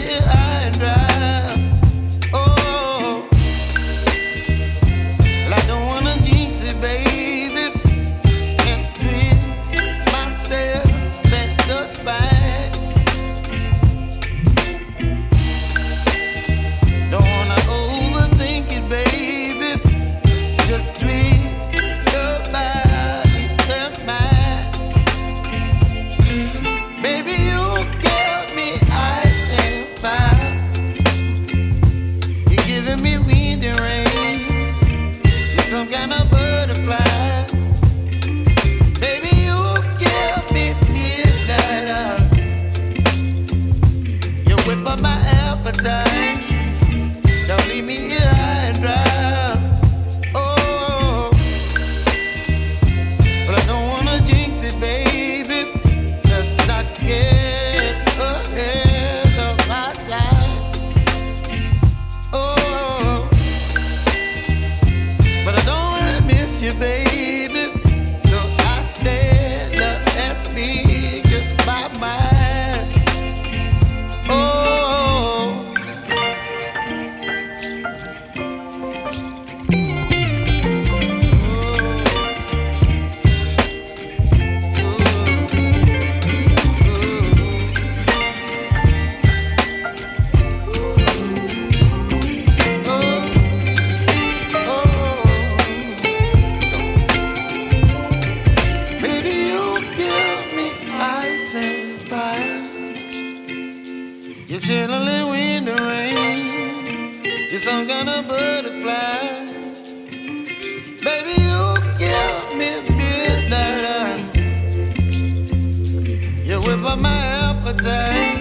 here high and dry. Oh, well, I don't wanna jinx it, baby, and twist myself at the spine. Don't wanna overthink it, baby. It's just twist your body and mine. Baby, you give me ice and fire. You're giving me wind and rain. You're some kind of butterfly. Baby, you give me midnight. You whip up my appetite. Don't leave me here high and dry. Oh, but I don't wanna jinx it, baby. Let's not get ahead of my time. Oh, but I don't wanna miss you, baby. So I stand up and speak my mind. Oh. You're chilling wind and rain. You're some kind of butterfly. Baby, you give me midnight. You whip up my appetite.